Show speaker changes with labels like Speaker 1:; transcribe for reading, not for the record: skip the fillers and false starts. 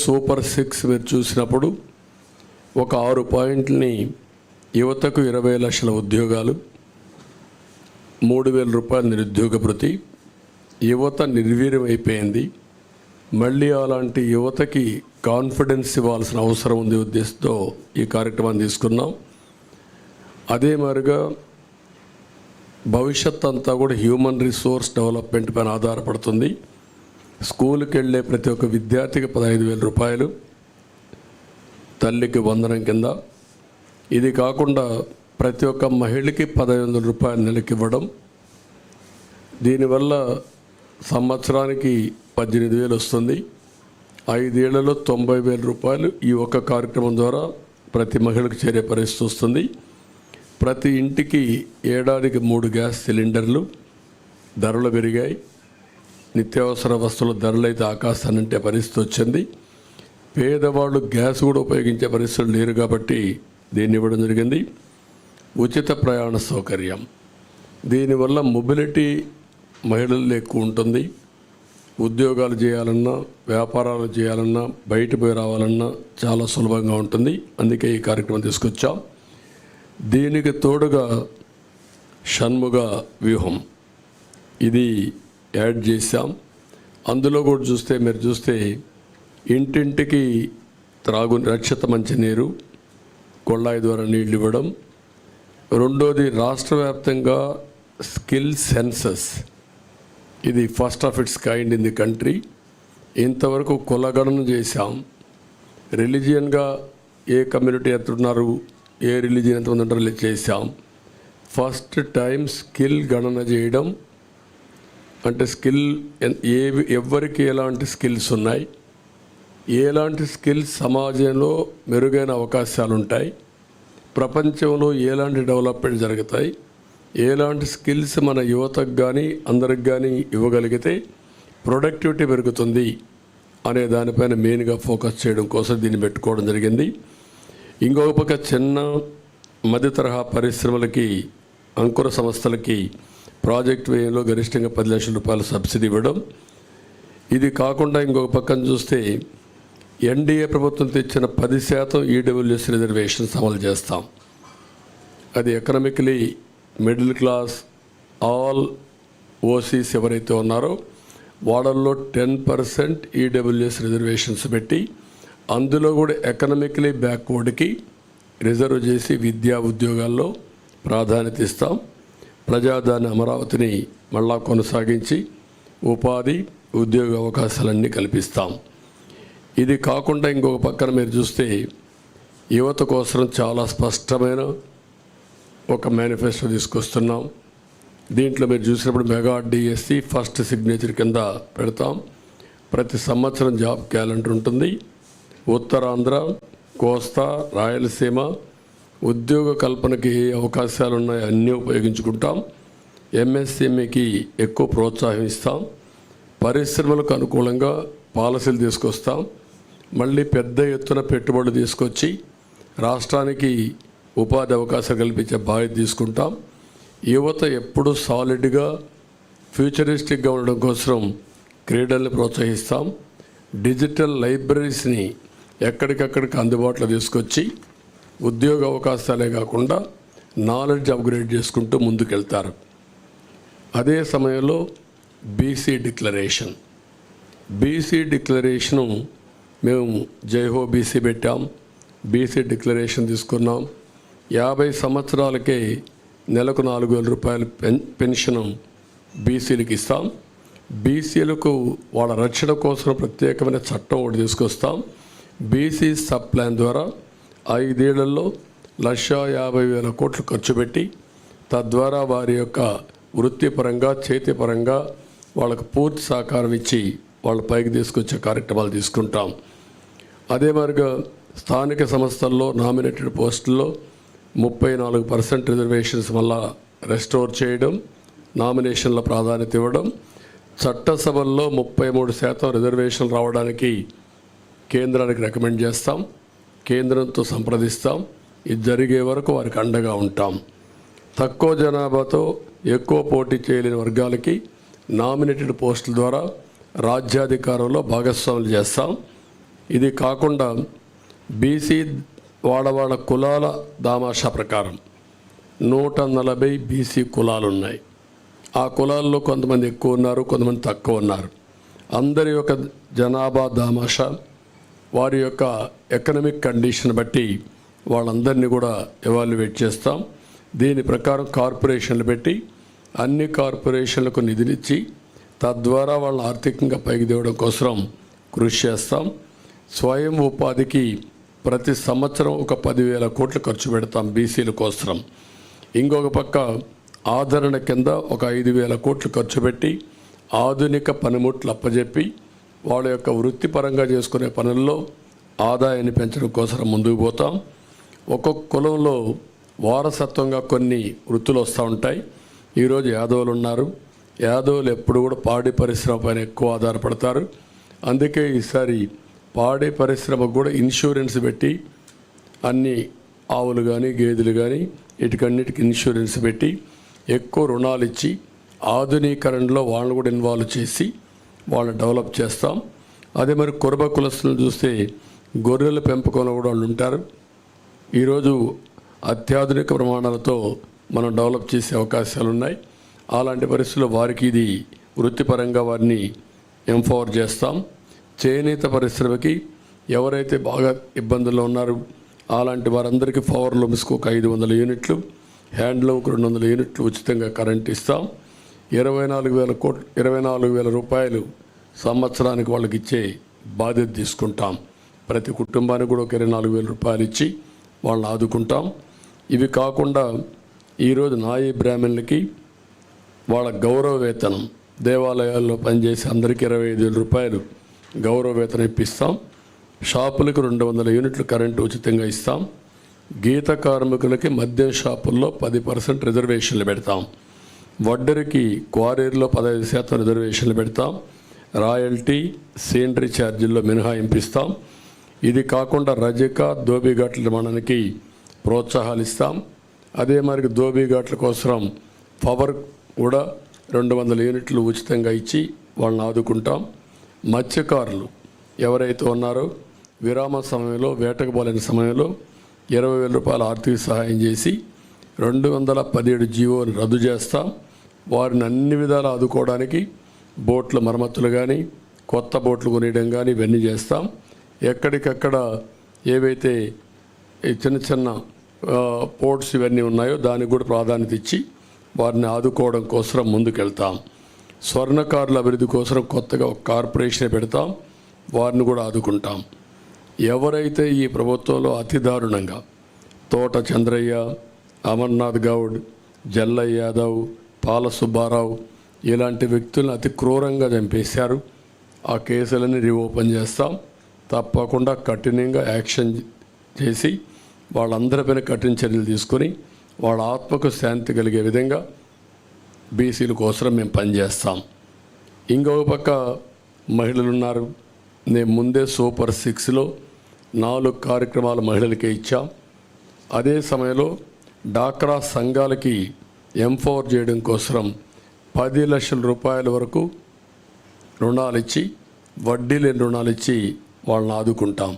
Speaker 1: Super 6 మీరు చూసినప్పుడు ఒక 6 పాయింట్లని యువతకు 20 లక్షల ఉద్యోగాలు, 3,000 రూపాయల నిరుద్యోగ భృతి, యువత నిర్వీర్యం అయిపోయింది, మళ్ళీ అలాంటి యువతకి కాన్ఫిడెన్స్ ఇవ్వాల్సిన అవసరం ఉంది ఉద్దేశంతో ఈ కార్యక్రమాన్ని తీసుకున్నాం. అదే మాదిరిగా భవిష్యత్ అంతా కూడా హ్యూమన్ రిసోర్స్ డెవలప్మెంట్ పైన ఆధారపడుతుంది. స్కూల్కి వెళ్ళే ప్రతి ఒక్క విద్యార్థికి 15,000 రూపాయలు తల్లికి వందనం కింద, ఇది కాకుండా ప్రతి ఒక్క మహిళకి 1,500 రూపాయలు నెలకి ఇవ్వడం, దీనివల్ల సంవత్సరానికి 18,000 వస్తుంది. 5 ఏళ్లలో 90,000 రూపాయలు ఈ ఒక్క కార్యక్రమం ద్వారా ప్రతి మహిళకు చేరే పరిస్థితి వస్తుంది. ప్రతి ఇంటికి ఏడాదికి 3 గ్యాస్ సిలిండర్లు, ధరలు పెరిగాయి, నిత్యావసర వస్తువుల ధరలు అయితే ఆకాశాన్నంటే పరిస్థితి వచ్చింది. పేదవాళ్ళు గ్యాస్ కూడా ఉపయోగించే పరిస్థితులు లేరు కాబట్టి దీన్ని ఇవ్వడం జరిగింది. ఉచిత ప్రయాణ సౌకర్యం, దీనివల్ల మొబిలిటీ మహిళల్లో ఎక్కువ ఉంటుంది. ఉద్యోగాలు చేయాలన్నా, వ్యాపారాలు చేయాలన్నా, బయట పోయి రావాలన్నా చాలా సులభంగా ఉంటుంది. అందుకే ఈ కార్యక్రమం తీసుకొచ్చాం. దీనికి తోడుగా షణ్ముగ వ్యూహం ఇది యాడ్ చేశాం. అందులో కూడా మీరు చూస్తే ఇంటింటికి రక్షిత మంచినీరు, కొళ్ళాయి ద్వారా నీళ్ళు ఇవ్వడం. రెండోది రాష్ట్ర వ్యాప్తంగా స్కిల్ సెన్సస్, ఇది first of it's kind in the country. ఇంతవరకు కులగణన చేశాం. రిలీజియన్గా ఏ కమ్యూనిటీ ఎంతున్నారు, ఏ రిలీజియన్ ఎంతమంది ఉంటారో చేశాం. ఫస్ట్ టైం స్కిల్ గణన చేయడం, అంటే స్కిల్ ఎవరికి ఎలాంటి స్కిల్స్ ఉన్నాయి, ఎలాంటి స్కిల్స్ సమాజంలో మెరుగైన అవకాశాలు ఉంటాయి, ప్రపంచంలో ఎలాంటి డెవలప్మెంట్ జరుగుతాయి, ఎలాంటి స్కిల్స్ మన యువతకు కానీ అందరికి కానీ ఇవ్వగలిగితే ప్రొడక్టివిటీ పెరుగుతుంది అనే దానిపైన మెయిన్గా ఫోకస్ చేయడం కోసం దీన్ని పెట్టుకోవడం జరిగింది. ఇంకొక పక్క చిన్న మధ్య తరహా పరిశ్రమలకి, అంకుర సంస్థలకి ప్రాజెక్ట్ వ్యయంలో గరిష్టంగా 10 లక్షల రూపాయల సబ్సిడీ ఇవ్వడం. ఇది కాకుండా ఇంకొక పక్కన చూస్తే ఎన్డీఏ ప్రభుత్వం తెచ్చిన 10% ఈడబ్ల్యూఎస్ రిజర్వేషన్స్ అమలు చేస్తాం. అది economically middle class, all OCs ఎవరైతే ఉన్నారో వాళ్ళల్లో 10% ఈడబ్ల్యూఎస్ రిజర్వేషన్స్ పెట్టి, అందులో కూడా ఎకనామికలీ బ్యాక్వర్డ్కి రిజర్వ్ చేసి విద్యా ఉద్యోగాల్లో ప్రాధాన్యత ఇస్తాం. ప్రజాదాని అమరావతిని మళ్ళా కొనసాగించి ఉపాధి, ఉద్యోగ అవకాశాలన్నీ కల్పిస్తాం. ఇది కాకుండా ఇంకొక పక్కన మీరు చూస్తే యువత కోసం చాలా స్పష్టమైన ఒక మేనిఫెస్టో తీసుకొస్తున్నాం. దీంట్లో మీరు చూసినప్పుడు మెగా డిఎస్సి ఫస్ట్ సిగ్నేచర్ కింద పెడతాం. ప్రతి సంవత్సరం జాబ్ క్యాలెండర్ ఉంటుంది. ఉత్తరాంధ్ర, కోస్తా, రాయలసీమ ఉద్యోగ కల్పనకి ఏ అవకాశాలు ఉన్నాయో అన్నీ ఉపయోగించుకుంటాం. ఎంఎస్ఎంఈకి ఎక్కువ ప్రోత్సాహం ఇస్తాం. పరిశ్రమలకు అనుకూలంగా పాలసీలు తీసుకొస్తాం. మళ్ళీ పెద్ద ఎత్తున పెట్టుబడులు తీసుకొచ్చి రాష్ట్రానికి ఉపాధి అవకాశాలు కల్పించే బాధ్యత తీసుకుంటాం. యువత ఎప్పుడు సాలిడ్గా ఫ్యూచరిస్టిక్గా ఉండడం కోసం క్రీడల్ని ప్రోత్సహిస్తాం. డిజిటల్ లైబ్రరీస్ని ఎక్కడికక్కడికి అందుబాటులో తీసుకొచ్చి ఉద్యోగ అవకాశాలే కాకుండా నాలెడ్జ్ అప్గ్రేడ్ చేసుకుంటూ ముందుకెళ్తారు. అదే సమయంలో బీసీ డిక్లరేషను మేము జైహో బీసీ పెట్టాం. బీసీ డిక్లరేషన్ తీసుకున్నాం. 50 సంవత్సరాలకే నెలకు 4,000 రూపాయల పెన్షన్ బీసీలకు ఇస్తాం. బీసీలకు వాళ్ళ రక్షణ కోసం ప్రత్యేకమైన చట్టం ఒకటి తీసుకొస్తాం. బీసీ సబ్ ప్లాన్ ద్వారా 5 ఏళ్లలో 1,50,000 కోట్లు ఖర్చు పెట్టి తద్వారా వారి యొక్క వృత్తిపరంగా, చేతిపరంగా వాళ్ళకు పూర్తి సహకారం ఇచ్చి వాళ్ళ పైకి తీసుకొచ్చే కార్యక్రమాలు తీసుకుంటాం. అదే మాదిరిగా స్థానిక సంస్థల్లో నామినేటెడ్ పోస్టుల్లో 34% రిజర్వేషన్స్ వల్ల రెస్టోర్ చేయడం, నామినేషన్ల ప్రాధాన్యత ఇవ్వడం, చట్టసభల్లో 33% రిజర్వేషన్లు రావడానికి కేంద్రానికి రికమెండ్ చేస్తాం. కేంద్రంతో సంప్రదిస్తాం. ఇది జరిగే వరకు వారికి అండగా ఉంటాం. తక్కువ జనాభాతో ఎక్కువ పోటీ చేయలేని వర్గాలకి నామినేటెడ్ పోస్టుల ద్వారా రాజ్యాధికారంలో భాగస్వాములు చేస్తాం. ఇది కాకుండా బీసీ వాళ్ళ కులాల దామాషా ప్రకారం 140 బీసీ కులాలు ఉన్నాయి. ఆ కులాల్లో కొంతమంది ఎక్కువ ఉన్నారు, కొంతమంది తక్కువ ఉన్నారు. అందరి యొక్క జనాభా దామాషా, వారి యొక్క ఎకనామిక్ కండిషన్ బట్టి వాళ్ళందరినీ కూడా ఎవాల్యుయేట్ చేస్తాం. దీని ప్రకారం కార్పొరేషన్లు పెట్టి అన్ని కార్పొరేషన్లకు నిధులిచ్చి తద్వారా వాళ్ళని ఆర్థికంగా పైకి తేవడం కోసం కృషి చేస్తాం. స్వయం ఉపాధికి ప్రతి సంవత్సరం ఒక 10,000 కోట్లు ఖర్చు పెడతాం బీసీల కోసం. ఇంకొక పక్క ఆదరణ కింద ఒక 5,000 కోట్లు ఖర్చు పెట్టి ఆధునిక పనిముట్లు అప్పజెప్పి వాళ్ళ యొక్క వృత్తిపరంగా చేసుకునే పనుల్లో ఆదాయాన్ని పెంచడం కోసం ముందుకు పోతాం. ఒక్కొక్క కులంలో వారసత్వంగా కొన్ని వృత్తులు వస్తూ ఉంటాయి. ఈరోజు యాదవులు ఉన్నారు. యాదవులు ఎప్పుడు కూడా పాడి పరిశ్రమ పైన ఎక్కువ ఆధారపడతారు. అందుకే ఈసారి పాడి పరిశ్రమకు కూడా ఇన్సూరెన్స్ పెట్టి అన్ని ఆవులు కానీ గేదెలు కానీ వీటికన్నిటికి ఇన్సూరెన్స్ పెట్టి ఎక్కువ రుణాలు ఇచ్చి ఆధునీకరణలో వాళ్ళని కూడా ఇన్వాల్వ్ చేసి వాళ్ళని డెవలప్ చేస్తాం. అదే మరి కురబ కులస్తులను చూస్తే గొర్రెల పెంపకంలో కూడా వాళ్ళు ఉంటారు. ఈరోజు అత్యాధునిక ప్రమాణాలతో మనం డెవలప్ చేసే అవకాశాలు ఉన్నాయి. అలాంటి పరిస్థితుల్లో వారికి ఇది వృత్తిపరంగా వారిని ఎంపవర్ చేస్తాం. చేనేత పరిశ్రమకి ఎవరైతే బాగా ఇబ్బందుల్లో ఉన్నారో అలాంటి వారందరికీ పవర్ లూమ్స్కి ఒక 500 యూనిట్లు, హ్యాండ్లూమ్కి 200 యూనిట్లు ఉచితంగా కరెంట్ ఇస్తాం. 24,000 రూపాయలు సంవత్సరానికి వాళ్ళకి ఇచ్చే బాధ్యత తీసుకుంటాం. ప్రతి కుటుంబానికి కూడా ఒక 24,000 రూపాయలు ఇచ్చి వాళ్ళని ఆదుకుంటాం. ఇవి కాకుండా ఈరోజు నాయీ బ్రాహ్మణులకి వాళ్ళ గౌరవ వేతనం, దేవాలయాల్లో పనిచేసి అందరికీ 25,000 రూపాయలు గౌరవ వేతనం ఇప్పిస్తాం. షాపులకు 200 యూనిట్లు కరెంటు ఉచితంగా ఇస్తాం. గీత కార్మికులకి మద్యం షాపుల్లో 10% రిజర్వేషన్లు పెడతాం. వడ్డరికి క్వారీల్లో 15% రిజర్వేషన్లు పెడతాం. రాయల్టీ, సీనరీ ఛార్జీల్లో మినహాయింపు ఇస్తాం. ఇది కాకుండా రజక, దోబిఘాట్ల నిర్మాణానికి ప్రోత్సాహాలు ఇస్తాం. అదే మరి దోబిఘాట్ల కోసం పవర్ కూడా 200 యూనిట్లు ఉచితంగా ఇచ్చి వాళ్ళని ఆదుకుంటాం. మత్స్యకారులు ఎవరైతే ఉన్నారో విరామ సమయంలో, వేటకు పోలేని సమయంలో 20,000 రూపాయల ఆర్థిక సహాయం చేసి 217 జీవోని రద్దు చేస్తాం. వారిని అన్ని విధాలు ఆదుకోవడానికి బోట్ల మరమ్మతులు కానీ, కొత్త బోట్లు కొనియడం కానీ ఇవన్నీ చేస్తాం. ఎక్కడికక్కడ ఏవైతే చిన్న చిన్న పోర్ట్స్ ఇవన్నీ ఉన్నాయో దానికి కూడా ప్రాధాన్యత ఇచ్చి వారిని ఆదుకోవడం కోసం ముందుకెళ్తాం. స్వర్ణకారుల అభివృద్ధి కోసం కొత్తగా ఒక కార్పొరేషన్ పెడతాం. వారిని కూడా ఆదుకుంటాం. ఎవరైతే ఈ ప్రభుత్వంలో అతి దారుణంగా తోట చంద్రయ్య, అమర్నాథ్ గౌడ్, జల్లయ్య యాదవ్, పాల సుబ్బారావు ఇలాంటి వ్యక్తులను అతి క్రూరంగా చంపేశారు, ఆ కేసులని రీఓపెన్ చేస్తాం. తప్పకుండా కఠినంగా యాక్షన్ చేసి వాళ్ళందరిపైన కఠిన చర్యలు తీసుకొని వాళ్ళ ఆత్మకు శాంతి కలిగే విధంగా బీసీల కోసం మేము పనిచేస్తాం. ఇంకొక పక్క మహిళలు ఉన్నారు. నేను ముందే సూపర్ 6లో 4 కార్యక్రమాలు మహిళలకే ఇచ్చాం. అదే సమయంలో డాక్రా సంఘాలకి ఎంపవర్ చేయడం కోసం 10 లక్షల రూపాయల వరకు రుణాలు ఇచ్చి, వడ్డీ లేని రుణాలు ఇచ్చి వాళ్ళని ఆదుకుంటాం.